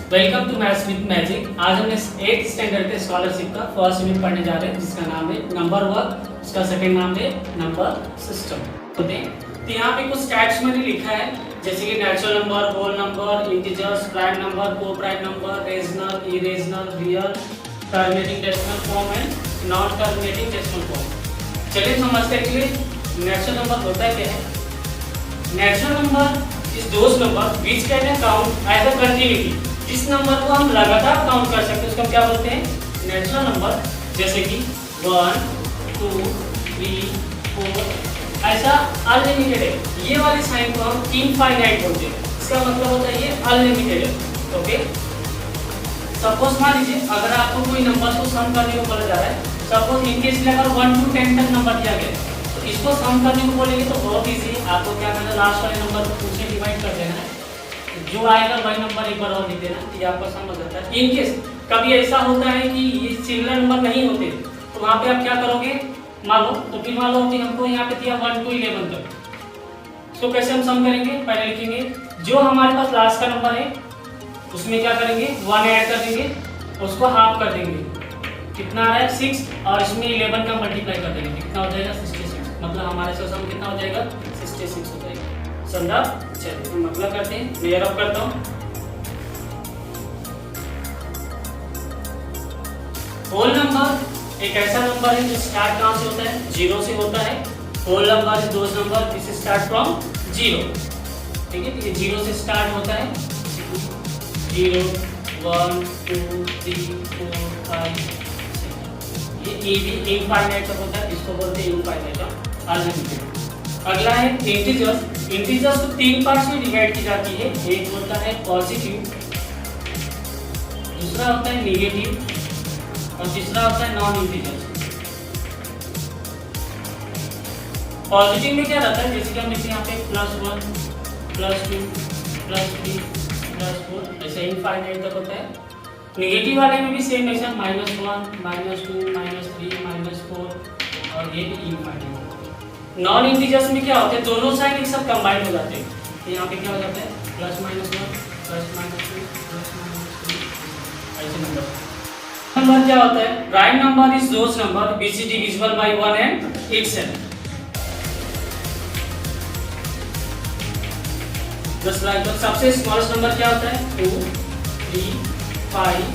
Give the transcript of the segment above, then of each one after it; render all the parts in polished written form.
Welcome to maths with magic. आज हम इस 8th स्टैंडर्ड के स्कॉलरशिप का फर्स्ट यूनिट पढ़ने जा रहे हैं, जिसका नाम है नंबर वर्क, उसका सेकंड नाम है नंबर सिस्टम। तो यहाँ पे कुछ टाइप्स मैंने लिखा है, जैसे कि natural number, whole number, integers, prime number, co prime number, rational, irrational, real, terminating decimal form and non terminating decimal form. चलिए समझते हैं कि नेचुरल नंबर होता क्या है। Natural number is those number which can count as a continuity. जिस नंबर को हम लगातार काउंट कर सकते हैं उसको हम क्या बोलते हैं, नेचुरल नंबर। जैसे कि 1 2 3 4 ऐसा अनलिमिटेड है। ये वाली साइन को हम इनफाइनाइट बोलते हैं। इसका मतलब होता है ये अनलिमिटेड है। ओके, सपोज मान लीजिए अगर आपको कोई नंबर को सम करने को बोला जा रहा है, सपोज इन केस अगर 1 to 10 तक नंबर दिया गया है, तो इसको सम करने को बोलेंगे तो बहुत इजी है। आपको क्या करना है, लास्ट वाले नंबर को उससे डिवाइड कर देना है, जो आएगा वही नंबर एक बार और लिख देना, ये आपको समझ आता है। इन केस कभी ऐसा होता है कि ये सिमिलर नंबर नहीं होते, तो वहाँ पे आप क्या करोगे, मान लो तो फिर मान लो कि हमको यहाँ पे दिया 1 to 11 तक, तो कैसे हम सम करेंगे, पहले लिखेंगे जो हमारे पास लास्ट का नंबर है उसमें क्या करेंगे 1 ऐड कर देंगे, उसको हाफ कर देंगे, कितना आ रहा है 6, और इसमें 11 का मल्टीप्लाई कर देंगे, कितना हो जाएगा 66। मतलब हमारे से सम कितना हो जाएगा 66 हो जाएगा। समझा? चलिए हम मतलब करते हैं, क्लियर अप करता हूँ। होल नंबर एक ऐसा नंबर है जो स्टार्ट कहाँ से होता है, 0 से होता है। Whole number is those number which start from 0। ठीक है, ये 0 से स्टार्ट होता है, 0 1 2 3 4 5 6। ये भी इनफाइनाइट तक होता है, इसको बोलते हैं इनफाइनाइट अनलिमिटेड। अगला है इंटीजर्स। इंटीजर्स को 3 पार्ट्स में डिवाइड की जाती है। एक होता है पॉजिटिव, दूसरा होता है नेगेटिव और तीसरा होता है नॉन इंटीजर्स। पॉजिटिव में क्या रहता है, जैसे कि हम लिखते हैं यहाँ पे +1 +2 +3 +4, ऐसे इनफाइनाइट तक होता है। नेगेटिव वाले में भी सेम ऐसा -1 -2 -3 -4 और ये भी इनफाइनाइट। नॉन इंटीजर्स में क्या होता है, दोनों साइन एक साथ कंबाइन हो जाते हैं, तो यहाँ पे क्या हो जाता है +-1 +-2 +-3 ऐसे नंबर। नंबर क्या होता है, prime number is those number which is divisible by 1 and itself. Just like सबसे स्मॉलेस्ट नंबर क्या होता है, 2 3 5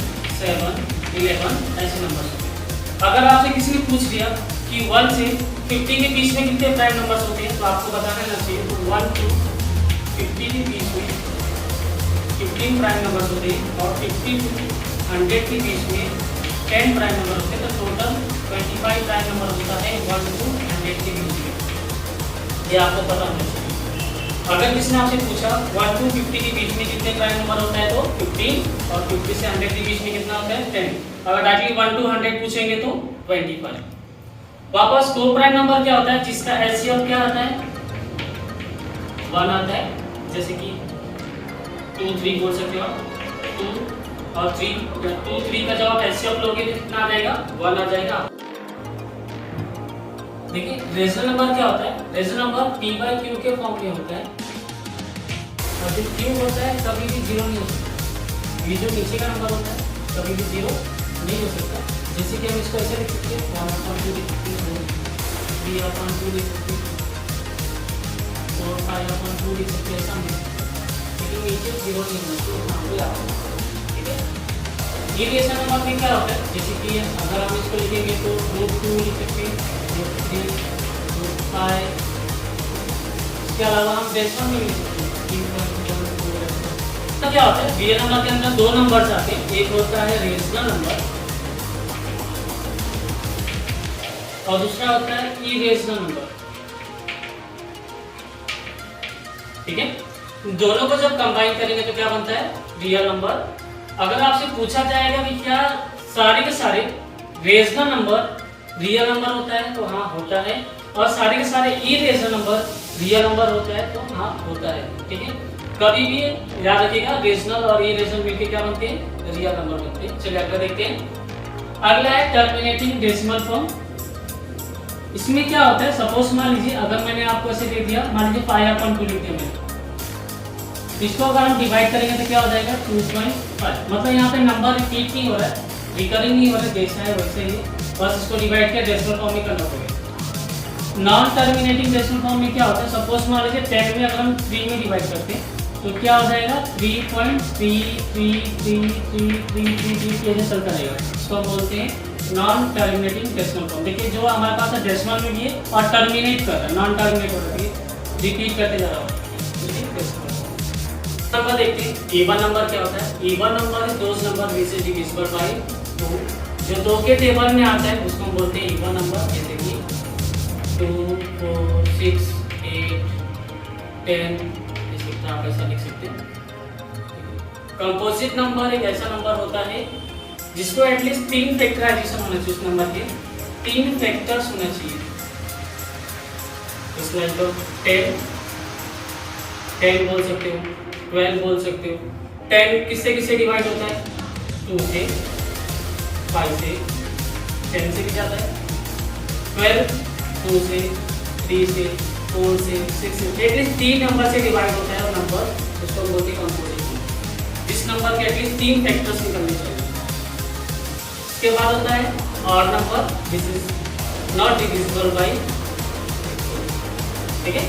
7 11 ऐसे नंबर। अगर आपसे किसी ने पूछ लिया कि 1 से 50 के बीच में कितने प्राइम नंबर्स होते हैं, तो आपको बताना चाहिए तो 1 to 50 के बीच में 15 प्राइम नंबर्स होते हैं, और 50 to 100 के बीच में 10 प्राइम नंबर होते हैं। तो टोटल 25 प्राइम नंबर होता है 1 to 100 के बीच में। ये आपको पता होना चाहिए। अगर किसी ने आपसे पूछा 1 to 50 के बीच में कितने प्राइम नंबर होता है, तो 15, और 50 से 100 के बीच में कितना होता है 10। अगर डायरेक्टली 1 to 100 पूछेंगे तो 25। वापस को प्राइम नंबर क्या होता है, जिसका एलसीएम क्या आता है 1 आता है। जैसे कि 2 3 बोल सकते हो, 2 और 3, 2 3 का जब आप एलसीएम लोगे तो कितना आ जाएगा 1 आ जाएगा। देखिए रेशनल नंबर क्या होता है, रेशनल नंबर p/q के फॉर्म में होता है, और जो q होता है कभी भी 0 नहीं हो सकता। ये जो नीचे का नंबर होता है कभी भी 0 नहीं हो सकता। जैसे कि हम इसको ऐसे लिख सकते हैं 1/2 लिख सकते हैं, 3/2 लिख सकते हैं, 4/5/2 लिख सकते हैं, ऐसा नहीं, लेकिन नीचे 0 नहीं होना चाहिए, यहाँ पे आता है। ठीक है, ये रेशनल नंबर में क्या होता है, जैसे कि अगर हम इसको लिखेंगे तो √2 लिख सकते हैं, √3 √5। इसके अलावा हम डेसिमल में लिख सकते हैं 3.1। तो क्या होता है, रियल नंबर के अंदर 2 नंबर्स आते हैं, एक होता है रेशनल नंबर और दूसरा होता है इरेशनल नंबर। ठीक है, दोनों को जब कंबाइन करेंगे तो क्या बनता है रियल नंबर। अगर आपसे पूछा जाएगा कि क्या सारे के सारे रेशनल नंबर रियल नंबर होता है, तो हाँ होता है, और सारे के सारे इरेशनल नंबर रियल नंबर होता है, तो हाँ होता है। ठीक है, कभी भी याद रखिएगा रेशनल और इरेशनल मिलकर क्या बनते हैं, रियल नंबर बनते हैं। चलिए अगला देखते हैं। अगला है टर्मिनेटिंग डेसिमल फॉर्म। इसमें क्या होता है, सपोज मान लीजिए अगर मैंने आपको ऐसे दे दिया, मान लीजिए 5/2 लिख दिया मैंने, इसको अगर हम डिवाइड करेंगे तो क्या हो जाएगा 2.5। मतलब यहाँ पे नंबर रिपीट नहीं हो रहा है, रिकरिंग नहीं हो रहा है, जैसा है वैसे ही, बस इसको डिवाइड किया डेसिमल फॉर्म में कन्वर्ट हो गया। नॉन टर्मिनेटिंग डेसिमल फॉर्म में क्या होता है, सपोज मान लीजिए 10 में अगर हम 3 में डिवाइड करते हैं तो क्या हो जाएगा 3.3333333 ऐसे चलता रहेगा। इसको हम बोलते हैं नॉन टर्मिनेटिंग डेसिमल फॉर्म। देखिए जो हमारे पास है डेसिमल में भी है और टर्मिनेट कर रहा है, नॉन टर्मिनेट हो रहा है, रिपीट करते जा रहा हूँ। नंबर देखते हैं, इवन नंबर क्या होता है। Even number is those number which is divisible by 2। जो 2 के टेबल में आता है उसको हम बोलते हैं इवन नंबर, जैसे कि 2 4 6 8 10, जैसे आप ऐसा लिख सकते हैं। कंपोजिट नंबर एक ऐसा नंबर होता है जिसको एटलीस्ट 3 फैक्टराइजेशन होना चाहिए, उस नंबर के 3 फैक्टर्स होना चाहिए। इसमें तो 10 बोल सकते हो, 12 बोल सकते हो। 10 किससे किससे डिवाइड होता है, 2 से, 5 से, 10 से भी जाता है। 12 2 से, 3 से, 4 से, 6 से, एटलीस्ट 3 नंबर से डिवाइड होता है और नंबर उसको बोलते हैं कंपोजिट। इस नंबर के एटलीस्ट 3 फैक्टर्स निकलने चाहिए। इसके बाद होता है odd number, this is not divisible by, ठीक है,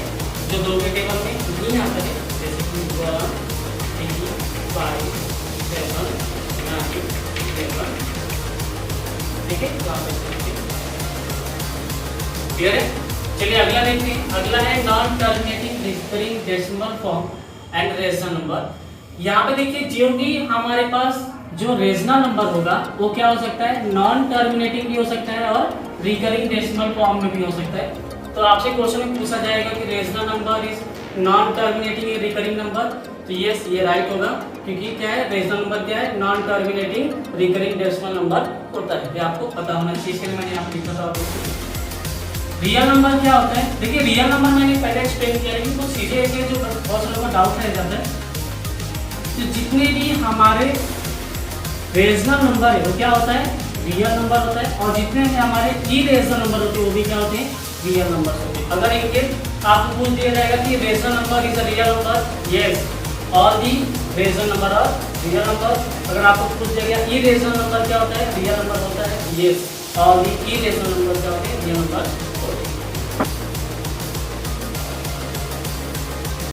जो 2 के टेबल में नहीं आता है, जैसे कि 1 3 5 7 9 11, ठीक है। क्लियर है। चलिए अगला देखते हैं। अगला है non terminating recurring decimal form and rational number. यहाँ पे देखिए जो भी हमारे पास जो रेशनल नंबर होगा वो क्या हो सकता है, नॉन टर्मिनेटिंग भी हो सकता है और रिकरिंग डेसिमल फॉर्म में भी हो सकता है। तो आपसे क्वेश्चन में पूछा जाएगा कि rational number is non terminating recurring number, तो यस ये राइट होगा, क्योंकि क्या है रेशनल नंबर क्या है, non terminating recurring decimal number होता है। ये आपको पता होना चाहिए, इसके लिए मैंने यहाँ लिखा था। रियल नंबर क्या होता है, देखिए रियल नंबर मैंने पहले एक्सप्लेन किया है, तो सीधे ऐसे जो बहुत सारे का डाउट रह जाता है, तो जितने भी हमारे रेशनल नंबर है वो क्या होता है, रियल नंबर होता है, और जितने भी हमारे इरेशनल नंबर होते हैं वो भी क्या होते हैं, रियल नंबर होते हैं। अगर इनके आपको पूछ दिया जाएगा कि rational number is a real number, yes, all the rational number और रियल नंबर। अगर आपको पूछ दिया गया इरेशनल नंबर क्या होता है, रियल नंबर होता है, yes, all the irrational number क्या होते हैं, रियल नंबर